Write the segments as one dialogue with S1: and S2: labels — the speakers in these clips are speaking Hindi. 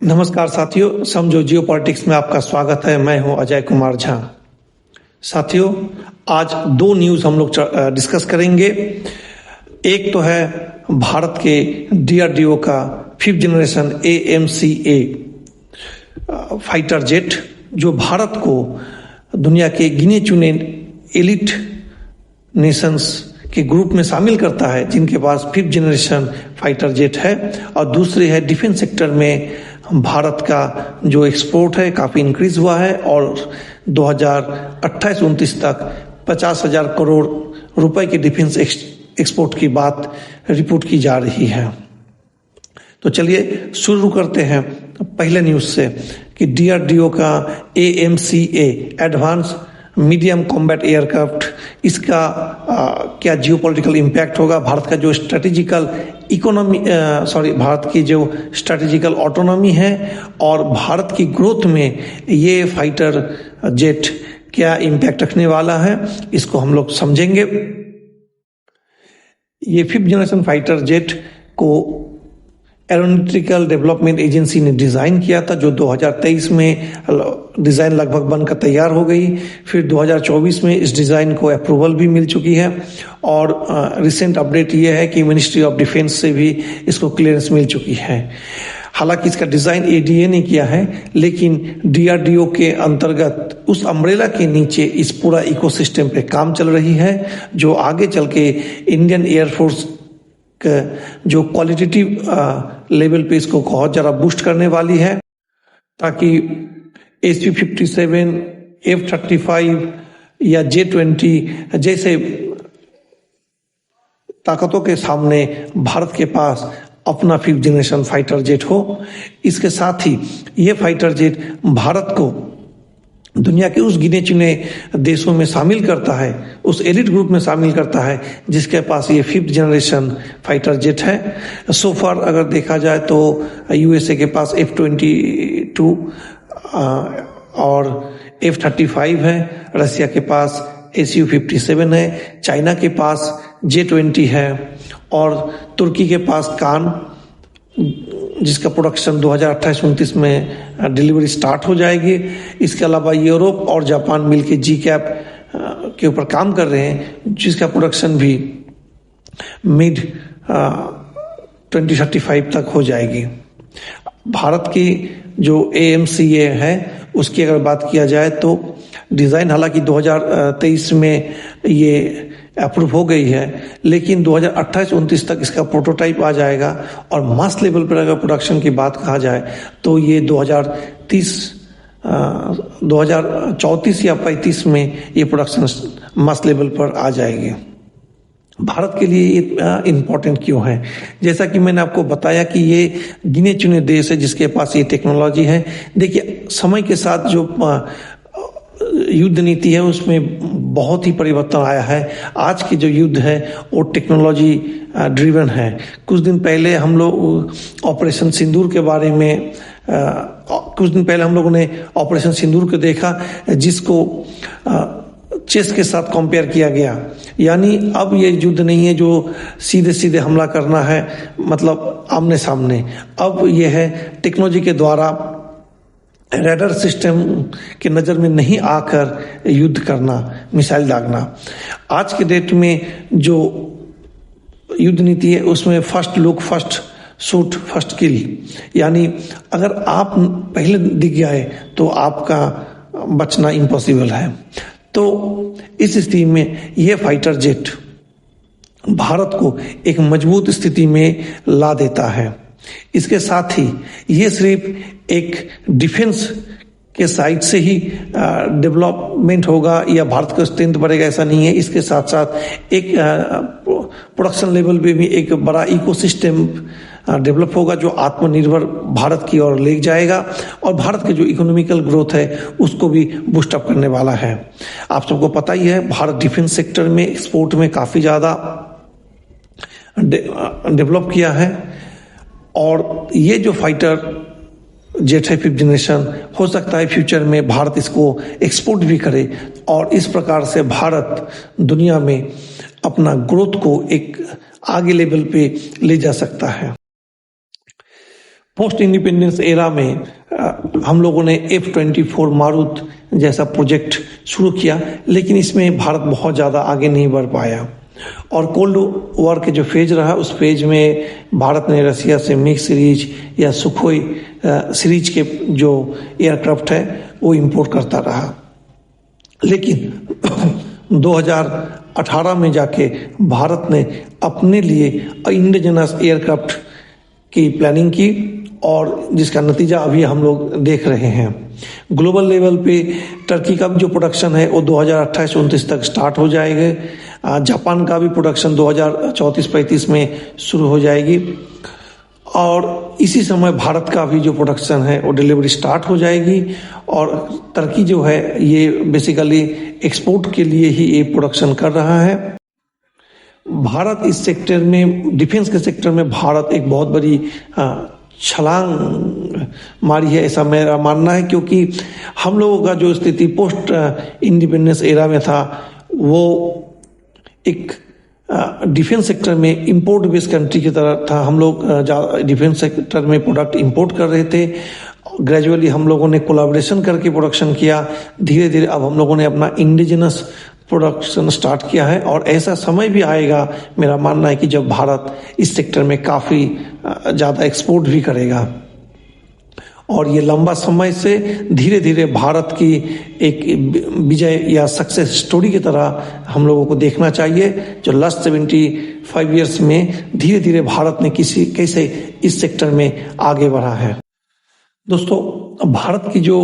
S1: नमस्कार साथियों, समझो जियो पॉलिटिक्स में आपका स्वागत है। मैं हूं अजय कुमार झा। साथियों, आज दो न्यूज़ हम लोग डिस्कस करेंगे। एक तो है भारत के डीआरडीओ का 5th generation AMCA fighter jet, जो भारत को दुनिया के गिने चुने एलिट नेशंस के ग्रुप में शामिल करता है जिनके पास 5th जनरेशन फाइटर जेट है। और दूसरी है डिफेंस सेक्टर में भारत का जो एक्सपोर्ट है काफ़ी इंक्रीज हुआ है और 2028-29 तक 50,000 करोड़ रुपए के डिफेंस एक्सपोर्ट की बात रिपोर्ट की जा रही है। तो चलिए शुरू करते हैं पहले न्यूज़ से कि डीआरडीओ का AMCA advance medium combat aircraft, इसका क्या जियोपॉलिटिकल इम्पैक्ट होगा। भारत का जो स्ट्रेटेजिकल भारत की जो स्ट्रेटेजिकल ऑटोनॉमी है और भारत की ग्रोथ में ये फाइटर जेट क्या इम्पैक्ट रखने वाला है, इसको हम लोग समझेंगे। ये 5th जनरेशन फाइटर जेट को एरोनॉटिकल डेवलपमेंट एजेंसी ने डिज़ाइन किया था, जो 2023 में डिज़ाइन लगभग बनकर तैयार हो गई। फिर 2024 में इस डिज़ाइन को अप्रूवल भी मिल चुकी है और रिसेंट अपडेट ये है कि मिनिस्ट्री ऑफ डिफेंस से भी इसको क्लियरेंस मिल चुकी है। हालांकि इसका डिज़ाइन ADA ने किया है, लेकिन डीआरडीओ के अंतर्गत उस अम्ब्रेला के नीचे इस पूरा इकोसिस्टम पे काम चल रही है, जो आगे चल के इंडियन एयरफोर्स जो क्वालिटेटिव लेवल पे इसको बहुत ज़रा बूस्ट करने वाली है, ताकि SU-57, F-35 या J-20 जैसे ताकतों के सामने भारत के पास अपना 5th जनरेशन फाइटर जेट हो। इसके साथ ही ये फाइटर जेट भारत को दुनिया के उस गिने चुने देशों में शामिल करता है, उस एलिट ग्रुप में शामिल करता है जिसके पास ये 5th जनरेशन फाइटर जेट है। सो फार अगर देखा जाए तो USA के पास F-22 और F-35 है, रसिया के पास SU-57 है, चाइना के पास J-20 है और तुर्की के पास कान, जिसका प्रोडक्शन 2028-29 में डिलीवरी स्टार्ट हो जाएगी। इसके अलावा यूरोप और जापान मिलकर GCAP के ऊपर काम कर रहे हैं, जिसका प्रोडक्शन भी मिड 2035 तक हो जाएगी। भारत की जो AMCA है उसकी अगर बात किया जाए तो डिज़ाइन हालांकि 2023 में ये अप्रूव हो गई है, लेकिन 2028-29 तक इसका प्रोटोटाइप आ जाएगा और मास लेवल पर अगर प्रोडक्शन की बात कहा जाए तो ये 2034 या 35 में ये प्रोडक्शन मास लेवल पर आ जाएगी। भारत के लिए ये इम्पोर्टेंट क्यों है? जैसा कि मैंने आपको बताया कि ये गिने चुने देश है जिसके पास ये टेक्नोलॉजी है। देखिए, समय के साथ जो युद्ध नीति है उसमें बहुत ही परिवर्तन आया है। आज की जो युद्ध है वो टेक्नोलॉजी ड्रिवन है। कुछ दिन पहले हम लोग ऑपरेशन सिंदूर के बारे में कुछ दिन पहले हम लोगों ने ऑपरेशन सिंदूर को देखा, जिसको चेस के साथ कंपेयर किया गया। यानी अब ये युद्ध नहीं है जो सीधे सीधे हमला करना है, मतलब आमने सामने। अब ये है टेक्नोलॉजी के द्वारा रडार सिस्टम के नज़र में नहीं आकर युद्ध करना, मिसाइल दागना। आज के डेट में जो युद्ध नीति है उसमें first look, first shoot, first kill, यानी अगर आप पहले दिख गए तो आपका बचना इम्पॉसिबल है। तो इस स्थिति में यह फाइटर जेट भारत को एक मजबूत स्थिति में ला देता है। इसके साथ ही ये सिर्फ एक डिफेंस के साइड से ही डेवलपमेंट होगा या भारत का स्ट्रेंथ बढ़ेगा, ऐसा नहीं है। इसके साथ साथ एक प्रोडक्शन लेवल पे भी एक बड़ा इकोसिस्टम डेवलप होगा जो आत्मनिर्भर भारत की ओर ले जाएगा और भारत के जो इकोनॉमिकल ग्रोथ है उसको भी बूस्ट अप करने वाला है। आप सबको पता ही है, भारत डिफेंस सेक्टर में एक्सपोर्ट में काफ़ी ज़्यादा डेवलप किया है और ये जो फाइटर जेट है 5th जनरेशन, हो सकता है फ्यूचर में भारत इसको एक्सपोर्ट भी करे और इस प्रकार से भारत दुनिया में अपना ग्रोथ को एक आगे लेवल पे ले जा सकता है। पोस्ट इंडिपेंडेंस एरा में हम लोगों ने F-24 मारुत जैसा प्रोजेक्ट शुरू किया, लेकिन इसमें भारत बहुत ज़्यादा आगे नहीं बढ़ पाया। और कोल्ड वॉर के जो फेज रहा, उस फेज में भारत ने रसिया से मिग सीरीज या सुखोई सीरीज के जो एयरक्राफ्ट है वो इंपोर्ट करता रहा। लेकिन 2018 में जाके भारत ने अपने लिए इंडिजिनस एयरक्राफ्ट की प्लानिंग की, और जिसका नतीजा अभी हम लोग देख रहे हैं। ग्लोबल लेवल पे टर्की का भी जो प्रोडक्शन है वो 2028-29 तक स्टार्ट हो जाएगा। जापान का भी प्रोडक्शन 2034-35 में शुरू हो जाएगी, और इसी समय भारत का भी जो प्रोडक्शन है वो डिलीवरी स्टार्ट हो जाएगी। और टर्की जो है ये बेसिकली एक्सपोर्ट के लिए ही ये प्रोडक्शन कर रहा है। भारत इस सेक्टर में, डिफेंस के सेक्टर में भारत एक बहुत बड़ी छलांग मारी है, ऐसा मेरा मानना है। क्योंकि हम लोगों का जो स्थिति पोस्ट इंडिपेंडेंस एरा में था वो एक डिफेंस सेक्टर में इंपोर्ट बेस्ड कंट्री की तरह था। हम लोग डिफेंस सेक्टर में प्रोडक्ट इंपोर्ट कर रहे थे। ग्रेजुअली हम लोगों ने कोलैबोरेशन करके प्रोडक्शन किया। धीरे धीरे अब हम लोगों ने अपना इंडिजिनस प्रोडक्शन स्टार्ट किया है, और ऐसा समय भी आएगा, मेरा मानना है कि जब भारत इस सेक्टर में काफ़ी ज़्यादा एक्सपोर्ट भी करेगा। और ये लंबा समय से धीरे धीरे भारत की एक विजय या सक्सेस स्टोरी की तरह हम लोगों को देखना चाहिए, जो लास्ट 75 ईयर्स में धीरे धीरे भारत ने कैसे इस सेक्टर में आगे बढ़ा है। दोस्तों, भारत की जो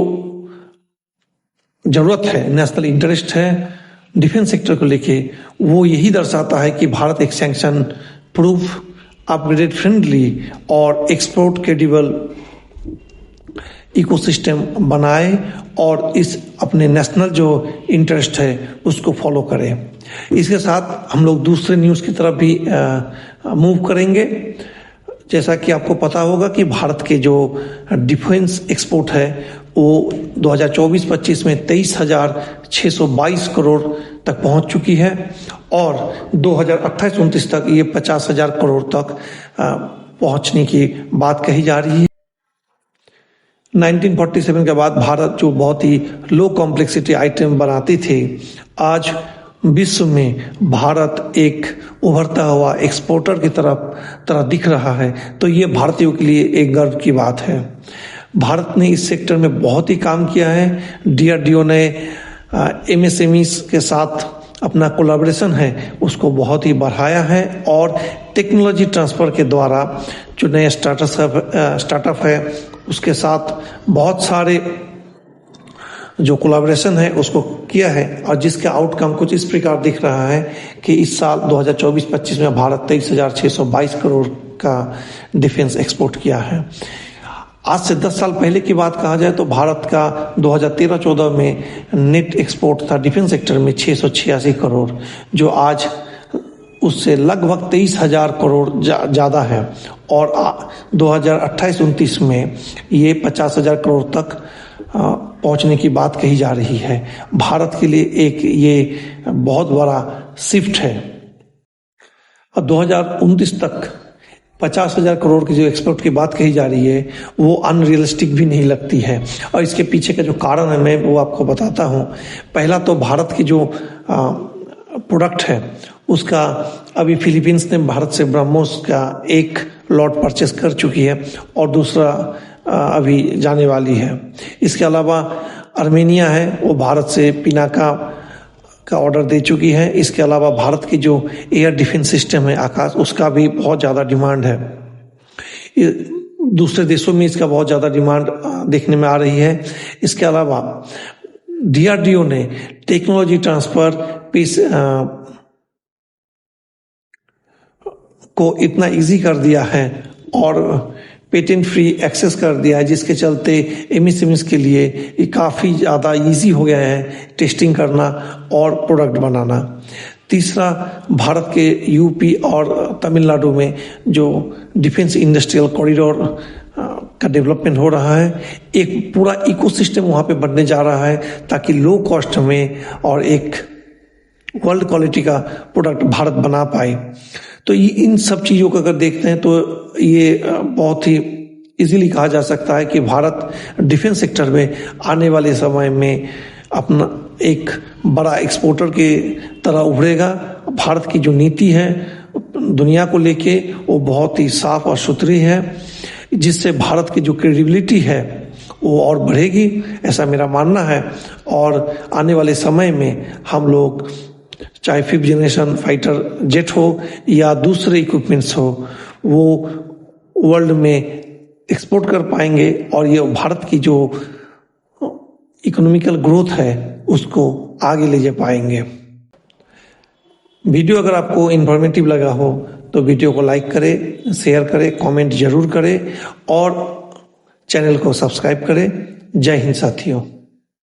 S1: जरूरत है, नेशनल इंटरेस्ट है डिफेंस सेक्टर को लेके, वो यही दर्शाता है कि भारत एक सैंक्शन प्रूफ, अपग्रेडेड फ्रेंडली और एक्सपोर्ट क्रेडिबल इकोसिस्टम बनाए, और इस अपने नेशनल जो इंटरेस्ट है उसको फॉलो करें। इसके साथ हम लोग दूसरे न्यूज़ की तरफ भी मूव करेंगे। जैसा कि आपको पता होगा कि भारत के जो डिफेंस एक्सपोर्ट है वो 2024-25 में 23,622 करोड़ तक पहुंच चुकी है, और 2028-29 तक ये 50,000 करोड़ तक पहुंचने की बात कही जा रही है। 1947 के बाद भारत जो बहुत ही लो कॉम्प्लेक्सिटी आइटम बनाती थी, आज विश्व में भारत एक उभरता हुआ एक्सपोर्टर की तरह दिख रहा है। तो ये भारतीयों के लिए एक गर्व की बात है। भारत ने इस सेक्टर में बहुत ही काम किया है। DRDO ने MSMEs के साथ अपना कोलैबोरेशन है उसको बहुत ही बढ़ाया है, और टेक्नोलॉजी ट्रांसफ़र के द्वारा जो नए स्टार्टअप है उसके साथ बहुत सारे जो कोलैबोरेशन है उसको किया है, और जिसका आउटकम कुछ इस प्रकार दिख रहा है कि इस साल 2024-25 में भारत 23,622 करोड़ का डिफेंस एक्सपोर्ट किया है। आज से 10 साल पहले की बात कहा जाए तो भारत का 2013-14 में नेट एक्सपोर्ट था डिफेंस सेक्टर में 686 करोड़, जो आज उससे लगभग 23,000 करोड़ ज़्यादा है, और 2028-29 में ये 50,000 करोड़ तक पहुंचने की बात कही जा रही है। भारत के लिए एक ये बहुत बड़ा शिफ्ट है। और 2029 तक 50,000 करोड़ की जो एक्सपोर्ट की बात कही जा रही है वो अनरियलिस्टिक भी नहीं लगती है, और इसके पीछे का जो कारण है मैं वो आपको बताता हूँ। पहला तो भारत की जो प्रोडक्ट है उसका अभी फिलीपींस ने भारत से ब्रह्मोस का एक लॉट परचेस कर चुकी है, और दूसरा अभी जाने वाली है। इसके अलावा आर्मेनिया है वो भारत से पिनाका का ऑर्डर दे चुकी है। इसके अलावा भारत की जो एयर डिफेंस सिस्टम है आकाश, उसका भी बहुत ज़्यादा डिमांड है। दूसरे देशों में इसका बहुत ज़्यादा डिमांड देखने में आ रही है। इसके अलावा DRDO ने टेक्नोलॉजी ट्रांसफर पीस को इतना इजी कर दिया है और पेटेंट फ्री एक्सेस कर दिया है, जिसके चलते MSMEs के लिए ये काफ़ी ज़्यादा इजी हो गया है टेस्टिंग करना और प्रोडक्ट बनाना। तीसरा, भारत के UP और तमिलनाडु में जो डिफेंस इंडस्ट्रियल कॉरिडोर का डेवलपमेंट हो रहा है, एक पूरा इकोसिस्टम वहाँ पे बनने जा रहा है ताकि लो कॉस्ट में और एक वर्ल्ड क्वालिटी का प्रोडक्ट भारत बना पाए। तो ये इन सब चीज़ों को अगर देखते हैं तो ये बहुत ही इजीली कहा जा सकता है कि भारत डिफेंस सेक्टर में आने वाले समय में अपना एक बड़ा एक्सपोर्टर के तरह उभरेगा। भारत की जो नीति है दुनिया को लेके वो बहुत ही साफ और सुथरी है, जिससे भारत की जो क्रेडिबिलिटी है वो और बढ़ेगी, ऐसा मेरा मानना है। और आने वाले समय में हम लोग चाहे 5th जनरेशन फाइटर जेट हो या दूसरे इक्विपमेंट्स हो, वो वर्ल्ड में एक्सपोर्ट कर पाएंगे और ये भारत की जो इकोनॉमिकल ग्रोथ है उसको आगे ले जा पाएंगे। वीडियो अगर आपको इन्फॉर्मेटिव लगा हो तो वीडियो को लाइक करें, शेयर करें, कमेंट जरूर करें और चैनल को सब्सक्राइब करें। जय हिंद साथियों।